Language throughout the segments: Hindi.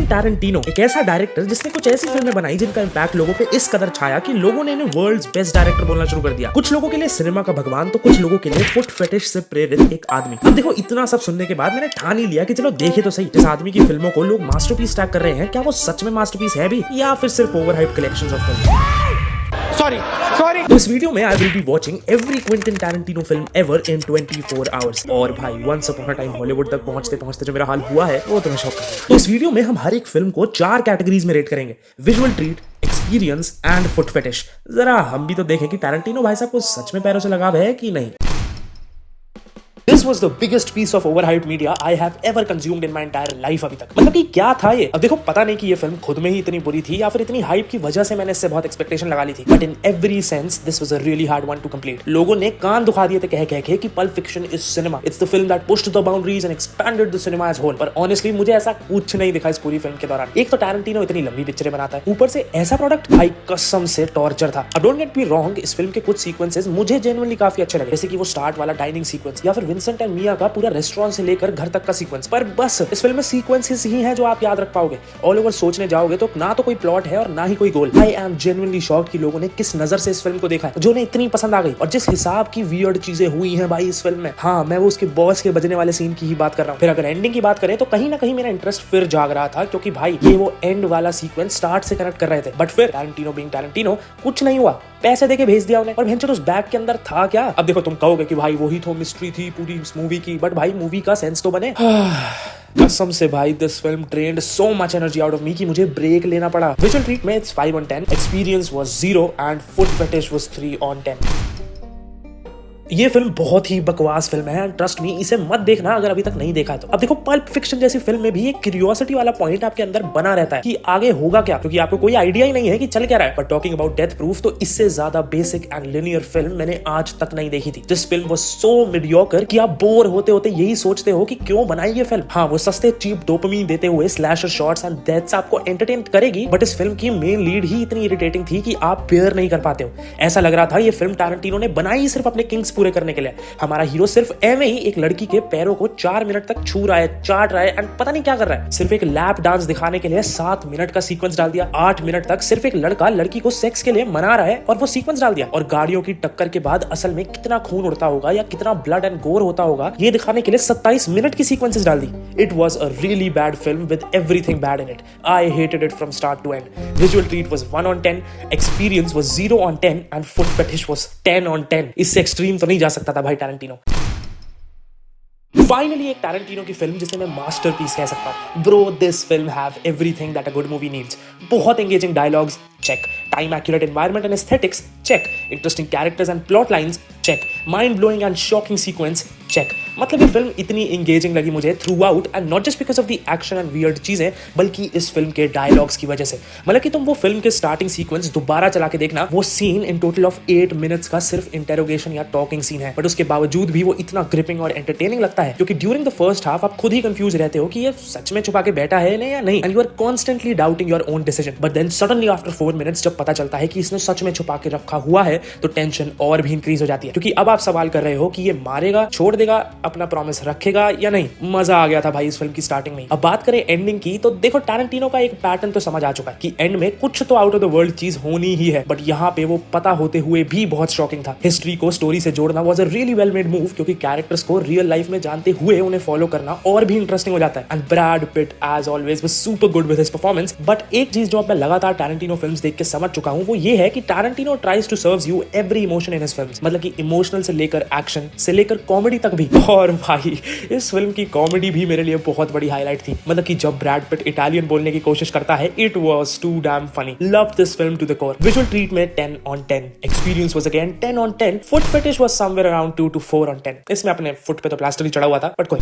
टैरेंटिनो एक ऐसा डायरेक्टर जिसने कुछ ऐसी फिल्में बनाई जिनका इम्पैक्ट लोगों पे इस कदर छाया कि लोगों ने इन्हें वर्ल्ड्स बेस्ट डायरेक्टर बोलना शुरू कर दिया। कुछ लोगों के लिए सिनेमा का भगवान तो कुछ लोगों के लिए फुट फेटिश से प्रेरित एक आदमी। अब देखो, इतना सब सुनने के बाद मैंने ठान ही लिया कि चलो देखे तो सही, इस आदमी की फिल्मों को लोग मास्टरपीस टैग कर रहे हैं, क्या वो सच में मास्टरपीस है भी या फिर सिर्फ overhyped collections of film. Sorry. तो इस वीडियो में I will be watching every Quentin Tarantino film ever in 24 hours. और भाई once upon a time Hollywood तक पहुंचते पहुंचते जो मेरा हाल हुआ है वो तुम्हें शॉक करेगा। तो इस वीडियो में हम हर एक फिल्म को 4 कैटेगरीज में रेट करेंगे: visual treat, experience and foot fetish. जरा हम भी तो देखें कि टैरेंटिनो भाई साहब को सच में पैरों से लगाव है कि नहीं। This was the biggest piece of overhyped media I have ever consumed in my entire life अभी तक। मतलब कि क्या था ये? अब देखो, पता नहीं कि ये फिल्म खुद में ही इतनी बुरी थी या फिर इतनी हाइप की वजह से मैंने इससे बहुत एक्सपेक्टेशन लगा ली थी। But in every sense, this was a really hard one to complete. लोगों ने कान दुखा दिए थे कह के कि Pulp Fiction is cinema. It's the film that pushed the boundaries and expanded the cinema as whole. पर honestly मुझे ऐसा कुछ नहीं दिखा इस पूरी फिल्म के दौरान। एक तो टैरेंटिनो इतनी लंबी पिक्चरें बनाता है, ऊपर से ऐसा प्रोडक्ट भाई कसम से टॉर्चर था। अब डोंट गेट मी रॉन्ग, इस फिल्म के कुछ सीक्वेंसेस मुझे जेन्युइनली काफी अच्छे लगे, जैसे कि वो स्टार्ट वाला डाइनिंग सीक्वेंस या फिर विंसेंट एंड मिया का पूरा रेस्टोरेंट से लेकर घर तक का सीक्वेंस। पर बस इस फिल्म में सीक्वेंसेस ही हैं जो आप याद रख पाओगे। ऑल ओवर सोचने जाओगे तो ना तो कोई प्लॉट है और ना ही कोई गोल। आई एम जेन्युइनली शॉक्ड कि लोगों ने किस नजर से इस फिल्म को देखा है, जो उन्हें इतनी पसंद आ गई। और जिस हिसाब की वियर्ड चीजें हुई हैं भाई इस फिल्म में, हाँ मैं वो उसके बॉस के बजने वाले सीन की ही बात कर रहा हूँ। फिर अगर एंडिंग की बात करें तो कहीं ना कहीं मेरा इंटरेस्ट फिर जाग रहा था, क्योंकि भाई ये वो एंड वाला सीक्वेंस स्टार्ट से कनेक्ट कर रहे थे। बट फिर टैरेंटिनो बीइंग टैरेंटिनो कुछ नहीं हुआ, पैसे देके भेज दिया उन्हें। और भैंचोद उस बैग के अंदर था क्या? अब देखो, तुम कहोगे कि भाई वही तो मिस्ट्री थी पूरी इस मूवी की, बट भाई मूवी का सेंस तो बने। कसम से भाई this film drained so much energy out of me कि मुझे ब्रेक लेना पड़ा। विजुअल ट्रीट में it's 5 on 10, experience was 0 and foot fetish was 3 on 10। ये फिल्म बहुत ही बकवास फिल्म है, ट्रस्ट मी, इसे मत देखना अगर अभी तक नहीं देखा है तो। अब देखो, पल्प फिक्शन जैसी फिल्म में भी एक क्यूरियोसिटी वाला पॉइंट आपके अंदर बना रहता है कि आगे होगा क्या, क्योंकि आपको कोई आइडिया ही नहीं है कि चल क्या रहा है। But talking about death proof, तो इससे ज्यादा बेसिक एंड लिनियर फिल्म मैंने आज तक नहीं देखी थी। This film was so mediocre कि आप बोर होते होते यही सोचते हो कि क्यों बनाई ये फिल्म। हाँ, वो सस्ते चीप डोपामिन देते हुए स्लैशर शॉट्स एंड डेथ्स आपको एंटरटेन करेगी, बट इस फिल्म की मेन लीड ही इतनी इरिटेटिंग थी कि आप बेयर नहीं कर पाते हो। ऐसा लग रहा था ये फिल्म टैरेंटिनो ने बनाई सिर्फ अपने किंग्स पूरे करने के लिए। हमारा हीरो सिर्फ एवे ही एक लड़की के पैरों को 4 मिनट तक छू रहा है, चाट रहा है एंड पता नहीं क्या कर रहा है। सिर्फ एक लैप डांस दिखाने के लिए 7 मिनट का सीक्वेंस डाल दिया। 8 मिनट तक सिर्फ एक लड़का लड़की को सेक्स के लिए मना रहा है और वो सीक्वेंस डाल दिया। और गाड़ियों की टक्कर के बाद असल में कितना खून उड़ता होगा या कितना ब्लड एंड गोर होता होगा ये दिखाने के लिए 27 मिनट की सीक्वेंसेस डाल दी। It was a really bad film with everything bad in it. I hated it from start to end. Visual treat was 1 on 10, experience was 0 on 10 and foot fetish was 10 on 10। इससे एक्सट्रीम तो नहीं जा सकता था भाई टैरेंटिनो। फाइनली एक टैरेंटिनो की फिल्म जिसे मैं मास्टरपीस कह सकता हूं। Bro, this film have everything that a good movie needs. बहुत engaging dialogues, check. Time accurate environment and aesthetics, check. Interesting characters and plot lines, check. Mind blowing and shocking sequence, check. मतलब ये फिल्म इतनी एंगेजिंग लगी मुझे throughout, and not just because of the action and weird चीजें, बल्कि इस फिल्म के डायलॉग्स की वजह से। मतलब कि तुम वो फिल्म के स्टार्टिंग सीक्वेंस दोबारा चला के देखना, वो seen in total of 8 minutes का सिर्फ इंटेरोगेशन या टॉकिंग सीन है, बट उसके बावजूद भी वो इतना ग्रिपिंग और एंटरटेनिंग लगता है, क्योंकि ड्यूरिंग द फर्स्ट हाफ आप खुद ही कंफ्यूज रहते हो कि ये सच में छुपा के बैठा है या नहीं, and you are constantly doubting your own decision. But then suddenly after 4 minutes जब पता चलता है कि इसने सच में छुपा के रखा हुआ है, तो टेंशन और भी इंक्रीज हो जाती है, क्योंकि अब आप सवाल कर रहे हो कि ये मारेगा, छोड़ देगा, अपना प्रॉमिस रखेगा या नहीं। मजा आ गया था भाई इस फिल्म की स्टार्टिंग में। अब बात करें एंडिंग की, तो देखो टैरेंटिनो का एक पैटर्न तो समझ आ चुका है कि एंड में कुछ तो आउट ऑफ द वर्ल्ड चीज होनी ही है, बट यहाँ पे वो पता होते हुए भी बहुत शॉकिंग था। हिस्ट्री को स्टोरी से जोड़ना was a really well made move, क्योंकि कैरेक्टर्स को रियल लाइफ में जानते हुए उन्हें फॉलो करना और भी इंटरेस्टिंग हो जाता है। And Brad Pitt as always was super good with his performance. But एक चीज जो मैं लगातार टैरेंटिनो फिल्म्स देख के समझ चुका हूं, वो ये है कि Tarantino tries to serves you every emotion in his films. मतलब कि इमोशनल से लेकर एक्शन से लेकर कॉमेडी तक भी। और भाई इस फिल्म की कॉमेडी भी मेरे लिए बहुत बड़ी हाईलाइट थी। मतलब कि जब ब्रैड पिट इटालियन बोलने की कोशिश करता है, it was too damn funny. Love this film to the core. Visual treat में 10 on 10, experience was again 10 on 10, foot fetish was somewhere around 2 to 4 on 10। इसमें अपने फुट पे तो प्लास्टर ही चढ़ा हुआ था, बट कोई।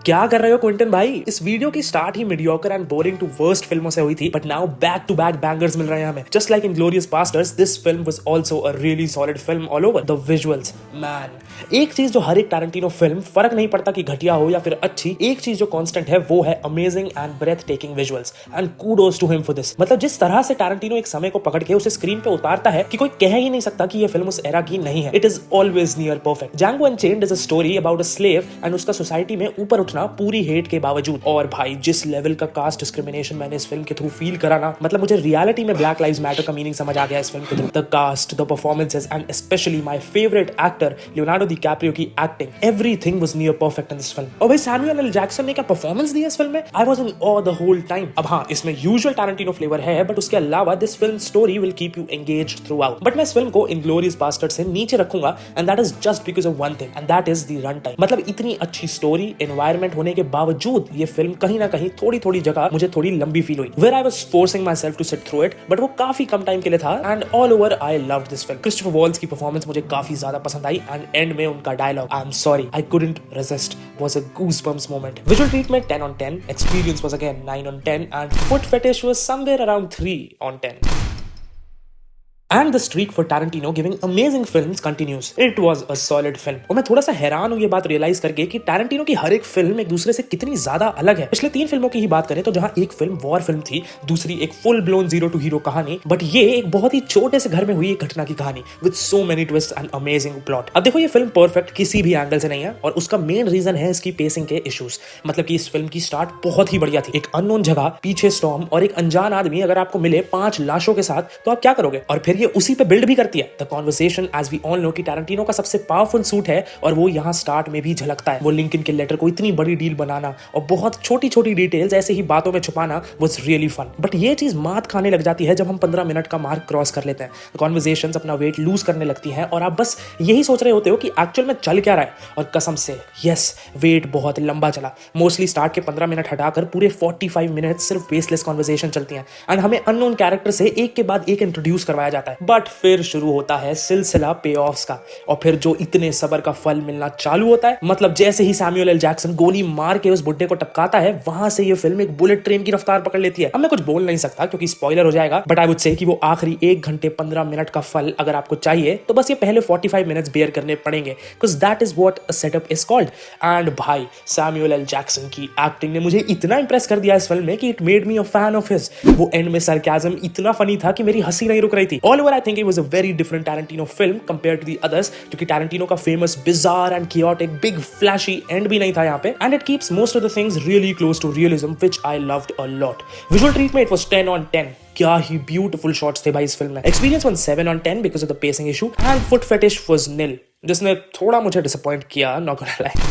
क्या कर रहे हो क्विंटन भाई? इस वीडियो की स्टार्ट ही mediocre and boring to worst फिल्मों से हुई थी, but now back to back bangers मिल रहे हैं हमें। Just like Inglourious Basterds, this film was also a really solid film all over. The visuals, man, एक चीज जो हर एक टैरेंटिनो फिल्म, फर्क नहीं पड़ता कि घटिया हो या फिर अच्छी, एक चीज जो कांस्टेंट है वो है amazing and breathtaking visuals, and kudos to him for this. मतलब जिस तरह से टैरेंटिनो एक समय को पकड़ के उसे स्क्रीन पे उतारता है कि कोई कह ही नहीं सकता कि ये फिल्म उस एरा की नहीं है। It is always near perfect. Django unchained is a story about a slave and उसका सोसाइटी में ऊपर उठना पूरी हेट के बावजूद। और भाई जिस लेवल का कास्ट डिस्क्रिमिनेशन मैंने इस फिल्म के थ्रू फील करा ना, मतलब मुझे रियलिटी में ब्लैक लाइव्स मैटर का मीनिंग समझ आ गया इस फिल्म के through. The cast, the performances and specially my favourite actor Leonardo DiCaprio की acting, everything was near perfect in this film. और भाई सैमुअल एल जैक्सन ने क्या परफॉर्मेंस दिया इस फिल्म में, I was in awe the whole time. अब हाँ, इसमें यूजुअल टैरेंटिनो फ्लेवर है, बट उसके अलावा this film story will keep you engaged throughout. But मैं इस फिल्म को इनग्लोरियस बास्टर्ड से नीचे रखूंगा, and that is just because of one thing, and that is the run time. मतलब इतनी अच्छी स्टोरी एनवायरमेंट होने के बावजूद ये फिल्म कहीं ना कहीं थोड़ी जगह मुझे थोड़ी लंबी फील हुई, where I was forcing myself to sit through it, but वो काफी कम टाइम के लिए था। And all over I loved this film. Christopher Waltz की परफॉर्मेंस मुझे काफी ज्यादा पसंद आई, एंड एंड में उनका dialogue I am sorry I couldn't resist was a goosebumps moment. Visual treatment 10 on 10, experience was again 9 on 10, and foot fetish was somewhere around 3 on 10. And the streak for Tarantino giving amazing films continues. It was a solid film. और मैं थोड़ा सा हैरान हूँ ये बात रियलाइज करके कि टैरेंटिनो की हर एक फिल्म एक दूसरे से कितनी ज्यादा अलग है। पिछले 3 फिल्मों की ही बात करें तो जहाँ एक फिल्म वॉर फिल्म थी, दूसरी एक full blown zero to hero कहानी, बट ये एक बहुत ही छोटे से घर में हुई एक घटना की कहानी with so many twist and amazing plot. अब देखो ये फिल्म परफेक्ट किसी भी एंगल से नहीं है, और उसका मेन रीजन है इसकी पेसिंग के इश्यूज। मतलब कि इस फिल्म की स्टार्ट बहुत ही बढ़िया थी, एक अननोन जगह, पीछे स्टॉर्म और एक अनजान आदमी अगर आपको मिले 5 लाशों के साथ तो आप क्या करोगे, और फिर ये उसी पे बिल्ड भी करती है। The conversation, as we all know, कि टैरेंटिनो का सबसे पावरफुल सूट है, और वो यहाँ स्टार्ट में भी झलकता है। वो लिंकन के लेटर को इतनी बड़ी डील बनाना और बहुत छोटी छोटी डिटेल्स ऐसे ही बातों में छुपाना वाज रियली फन। बट ये चीज मात खाने लग जाती है जब हम 15 मिनट का मार्क क्रॉस कर लेते हैं। कॉन्वर्सेशंस अपना वेट लूज करने लगती हैं, और आप बस यही सोच रहे होते हो कि एक्चुअल में चल क्या रहा है। और कसम से यस, वेट बहुत लंबा चला। मोस्टली स्टार्ट के 15 मिनट हटाकर पूरे 45 मिनट सिर्फ बेसलेस कॉन्वर्सेशन चलती हैं, एंड हमें अननोन कैरेक्टर से एक के बाद एक इंट्रोड्यूस करवाया जाता है। बट फिर शुरू होता है सिलसिला पे ऑफ्स का, और फिर जो इतने सबर का फल मिलना चालू होता है। मतलब जैसे ही सैमुअल एल जैक्सन गोली मार के उस बुड्ढे को टपकाता है, वहां से ये फिल्म एक बुलेट ट्रेन की रफ्तार पकड़ लेती है। अब मैं कुछ बोल नहीं सकता क्योंकि स्पॉइलर हो जाएगा, बट आई वुड से कि वो आखिरी 1 घंटे 15 मिनट का फल अगर आपको चाहिए तो बस ये पहले 45 मिनट्स बेयर करने पड़ेंगे, because that is what a setup is called. And भाई सैमुअल एल जैक्सन की एक्टिंग ने मुझे इतना इंप्रेस कर दिया इस फिल्म में कि it made me a fan of his. वो एंड में सरकाज़म इतना फनी था कि मेरी हंसी नहीं रुक रही थी। All over I think it was a very different Tarantino film compare to the others, क्योंकि टैरेंटिनो का famous bizarre and chaotic big flashy and भी नहीं था यहाँ पे, and it keeps most of the things really close to realism which I loved a lot. Visual treatment was 10 on 10। क्या ही ब्यूटीफुल शॉट्स थे भाई इस फिल्म में। Experience was 7 on 10 because of the pacing issue, and foot fetish was nil, जिसने थोड़ा मुझे डिसअपॉइंट किया, not gonna lie.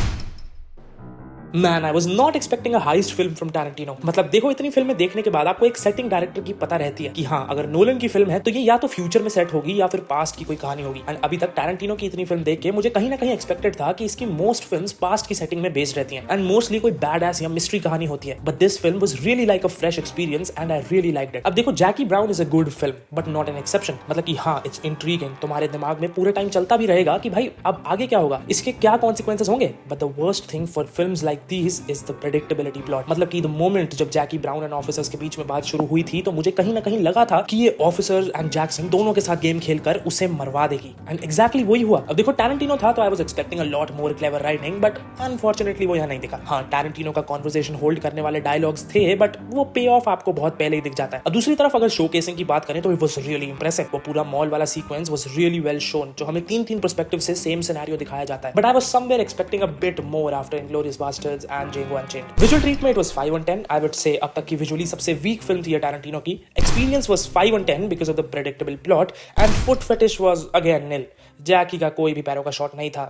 Man, I was not expecting a heist film from Tarantino. मतलब देखो, इतनी फिल्में देखने के बाद आपको एक सेटिंग डायरेक्टर की पता रहती है कि हाँ, अगर नोलन की फिल्म है तो ये या तो फ्यूचर में सेट होगी या फिर पास्ट की कोई कहानी होगी। एंड अभी तक टैरेंटिनो की इतनी फिल्म देख के मुझे कहीं ना कहीं एक्सपेक्टेड था कि इसकी मोस्ट फिल्म्स पास्ट की सेटिंग में बेस्ड रहती हैं, एंड मोस्टली कोई बैड एस या मिस्ट्री कहानी होती है। But this film was really like a fresh experience, and I really liked it. अब देखो, Jackie Brown is a good film but not an exception. मतलब कि हाँ, इट्स इंट्रीगिंग, तुम्हारे दिमाग में पूरे टाइम चलता भी रहेगा कि भाई अब आगे क्या होगा, इसके क्या कॉन्सिक्वेंसेस होंगे। But the worst thing for films like these is the predictability plot. मतलब कि द मोमेंट जब जैकी ब्राउन एंड ऑफिसर्स के बीच में बात शुरू हुई थी तो मुझे कहीं ना कहीं लगा था कि ये ऑफिसर्स एंड जैक्सन दोनों के साथ गेम खेलकर उसे मरवा देगी, एंड एग्जैक्टली वही हुआ। अब देखो, टैरेंटिनो था तो I was expecting a lot more clever writing, but unfortunately वो यहाँ नहीं दिखा। हाँ, टैरेंटिनो का कॉन्वर्सेशन होल्ड करने वाले डायलॉग्स थे, बट वो पे ऑफ आपको बहुत पहले ही दिख जाता है। अब दूसरी तरफ अगर शोकेसिंग की बात करें तो इट वाज रियली इंप्रेसिव। वो पूरा मॉल वाला sequence was really well shown, जो हमें 3 पर्सपेक्टिव से सेम सिनेरियो दिखाया जाता है। But I was somewhere expecting a bit more after Inglourious Basterds and Django Unchained। Visual treatment was 5 on 10। I would say अब तक की विजुअली सबसे वीक फिल्म थी टैरेंटिनो की। Experience was 5 on 10 because of the predictable plot, and foot fetish was again nil। Jackie का कोई भी पैरों का शॉट नहीं था।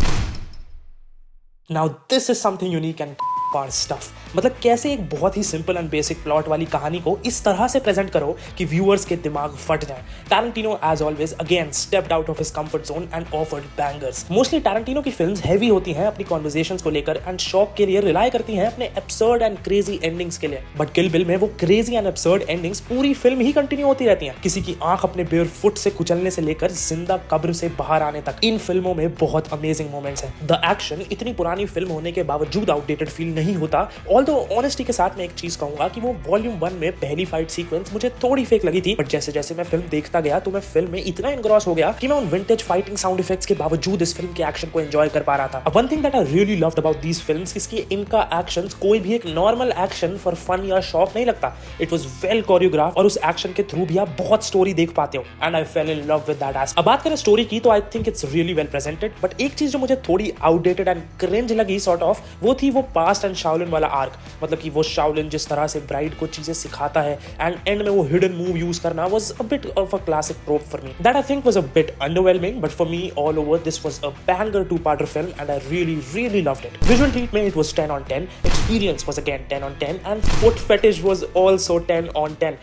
Now this is something unique and stuff. मतलब कैसे एक बहुत ही सिंपल एंड बेसिक प्लॉट वाली कहानी को इस तरह से प्रेजेंट करो कि व्यूअर्स के दिमाग फट जाए। Tarantino has always again stepped out of his comfort zone and offered bangers. Mostly Tarantino की फिल्म्स हैवी होती हैं अपनी कॉन्वर्सेशंस को लेकर, एंड शॉक के लिए रिलाई करती हैं अपने एब्सर्ड एंड क्रेजी एंडिंग्स के लिए। बट किल बिल में वो क्रेजी एंड एब्सर्ड एंडिंग्स पूरी फिल्म ही कंटिन्यू होती रहती हैं, किसी की आंख अपने बेयर फुट से कुचलने से लेकर जिंदा कब्र से बाहर आने तक। इन फिल्मों में बहुत अमेजिंग मोमेंट्स हैं। द एक्शन इतनी पुरानी फिल्म होने के बावजूद आउटडेटेड फील नहीं होता। ऑल्दो ऑनेस्टी के साथ मैं एक चीज कहूंगा कि वो वॉल्यूम 1 में पहली फाइट सीक्वेंस मुझे थोड़ी फेक लगी थी, बट जैसे जैसे मैं फिल्म देखता गया तो मैं फिल्म में इतना एनग्रॉस हो गया कि मैं उन विंटेज फाइटिंग साउंड इफेक्ट्स के बावजूद इस फिल्म के एक्शन को एंजॉय कर पा रहा था। One thing that I really loved about these films इसकी इनका एक्शंस कोई भी एक नॉर्मल एक्शन फॉर फन या शौक नहीं लगता। इट वाज वेल कोरियोग्राफ, और उस एक्शन के थ्रू भी आप बहुत स्टोरी देख पाते हो, and I fail in love with that aspect. अब बात करें स्टोरी की तो I think it's really well presented, but एक चीज जो मुझे थोड़ी आउटडेटेड एंड क्रिंज लगी सॉर्ट ऑफ, वो थी वो पास्ट एंड शाओलिन वाला आर्क, मतलब कि वो शाओलिन जिस तरह से ब्राइड को चीजें सिखाता है एंड एंड में वो हिडन मूव यूज करना was a bit of a classic ट्रोप for me that I think was a bit underwhelming, but for me all over this was a banger two-parter film and I really loved it. Visual treatment, it was 10 on 10. Experience was again 10 on 10 and foot fetish was also 10 on 10.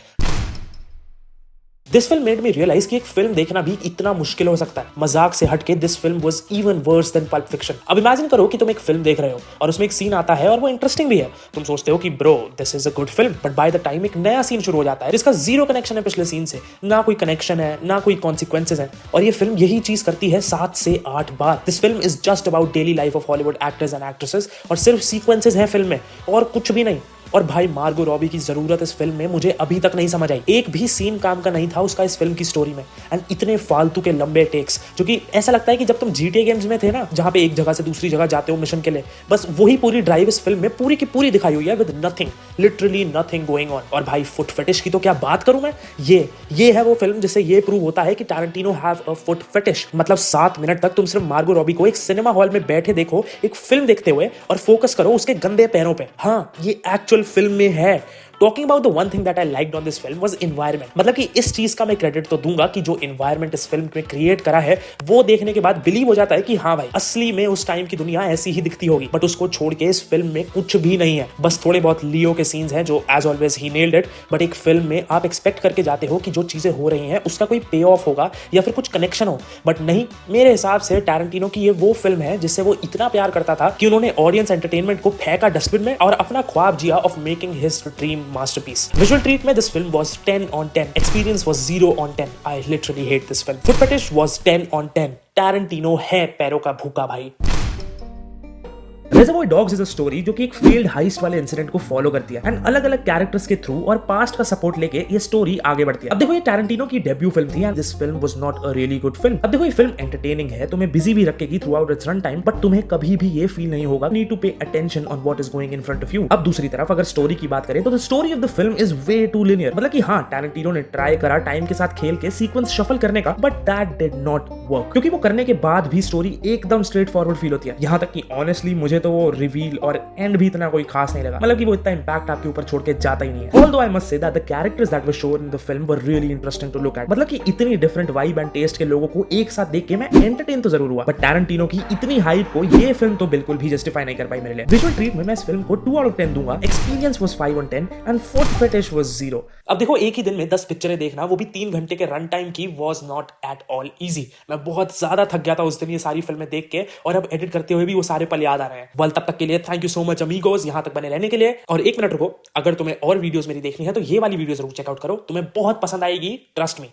This film made me realise कि एक फिल्म देखना भी इतना मुश्किल हो सकता है। मजाक से हटके this film was even worse than pulp fiction. अब इमेजिन करो कि तुम एक फिल्म देख रहे हो और उसमें एक सीन आता है और वो इंटरेस्टिंग भी है। तुम सोचते हो कि bro this is a good film, but by the time एक नया सीन शुरू हो जाता है जिसका जीरो कनेक्शन है पिछले सीन से, ना कोई कनेक्शन है ना कोई कॉन्सिक्वेंसेज है। और ये फिल्म यही चीज करती है 7 से 8 बार। This film is just about daily life of Hollywood actors and actresses और सिर्फ सीक्वेंसेज हैं फिल्म में और कुछ भी नहीं। और भाई मार्गो रॉबी की जरूरत इस फिल्म में मुझे अभी तक नहीं समझ आई। एक भी सीन काम का नहीं था उसका इस फिल्म की स्टोरी में एंड इतने फालतू के लंबे टेक्स, जो कि ऐसा लगता है कि जब तुम GTA गेम्स में थे ना, जहां पे एक जगह से दूसरी जगह जाते हो मिशन के लिए, बस वही पूरी ड्राइव इस फिल्म में पूरी की पूरी दिखाई हुई है with nothing, literally nothing going on. और भाई फुट फेटिश की तो क्या बात करूं मैं। ये है वो फिल्म जिससे ये प्रूव होता है कि Tarantino have a foot fetish. मतलब 7 मिनट तक तुम सिर्फ मार्गो रॉबी को एक सिनेमा हॉल में बैठे देखो एक फिल्म देखते हुए और फोकस करो उसके गंदे पैरों पे। हाँ, ये एक्चुअल फिल्म में है। Talking about the one thing that I liked on this film was environment. मतलब कि इस चीज का मैं क्रेडिट तो दूंगा कि जो environment इस फिल्म में क्रिएट करा है वो देखने के बाद बिलीव हो जाता है कि हाँ भाई असली में उस टाइम की दुनिया ऐसी ही दिखती होगी। बट उसको छोड़ के इस फिल्म में कुछ भी नहीं है। बस थोड़े बहुत लियो के सीन्स हैं जो एज ऑलवेज ही नेल्ड इट। बट एक फिल्म में आप एक्सपेक्ट करके जाते हो कि जो चीजें हो रही हैं उसका कोई पे ऑफ होगा या फिर कुछ कनेक्शन हो, बट नहीं। मेरे हिसाब से टैरेंटिनो की ये वो फिल्म है जिससे वो इतना प्यार करता था कि उन्होंने ऑडियंस एंटरटेनमेंट को फेंका डस्टबिन में और अपना ख्वाब जिया of making his dream masterpiece. Visual treatment, this film was 10 on 10. Experience was 0 on 10. I literally hate this film. Foot fetish was 10 on 10. Tarantino है पैरों का भूखा भाई। रेज़र्वॉयर डॉग्स इज अ स्टोरी जो कि एक फील्ड हाइस्ट वाले इंसिडेंट को फॉलो करती है एंड अलग अलग कैरेक्टर्स के थ्रू और पास्ट का सपोर्ट लेके ये स्टोरी आगे बढ़ती है। अब देखो ये टैरेंटिनो की डेब्यू फिल्म थी and this film was not a really good film. अब देखो ये फिल्म एंटरटेनिंग है, तुम्हें बिजी भी रखेगी throughout its run time, but तुम्हें कभी भी ये फील नहीं होगा need to pay attention on what is going in front of you. अब दूसरी तरफ अगर स्टोरी की बात करें तो the story of the film is way too linear. मतलब कि हाँ, टैरेंटिनो ने ट्राई करा टाइम के साथ खेल के सीक्वेंस शफल करने का, but that did not work क्योंकि वो करने के बाद भी स्टोरी एकदम स्ट्रेट फॉरवर्ड फील होती है। यहाँ तक कि ऑनेस्टली मुझे तो वो रिवील और एंड भी इतना कोई खास नहीं लगा। मतलब कि वो इतना इंपैक्ट आपके ऊपर छोड़ के जाता ही नहीं है। Although I must say that the characters that were shown in the film were really interesting to look at. मतलब कि इतनी डिफरेंट वाइब एंड टेस्ट के लोगों को एक साथ देख के मैं एंटरटेन तो जरूर हुआ, बट टैरेंटिनो की इतनी हाइप को ये फिल्म तो बिल्कुल भी जस्टिफाई नहीं कर पाई मेरे लिए। विजुअल ट्रीट में मैं इस फिल्म को 2 out of 10 दूंगा। Experience was 5 on 10 and foot fetish was 0। अब देखो एक ही दिन में 10 पिक्चरें देखना, वो भी 3 घंटे के रन टाइम की, was not at all easy. मैं बहुत ज्यादा थक गया था उस दिन ये सारी फिल्में देख के और अब एडिट करते हुए भी वो सारे पल याद आ रहे हैं। वेल तब तक के लिए thank you so much amigos यहाँ तक बने रहने के लिए। और 1 मिनट रुको, अगर तुम्हें और वीडियोस मेरी देखनी है तो ये वाली वीडियो जरूर चेकआउट करो, तुम्हें बहुत पसंद आएगी, ट्रस्ट मी।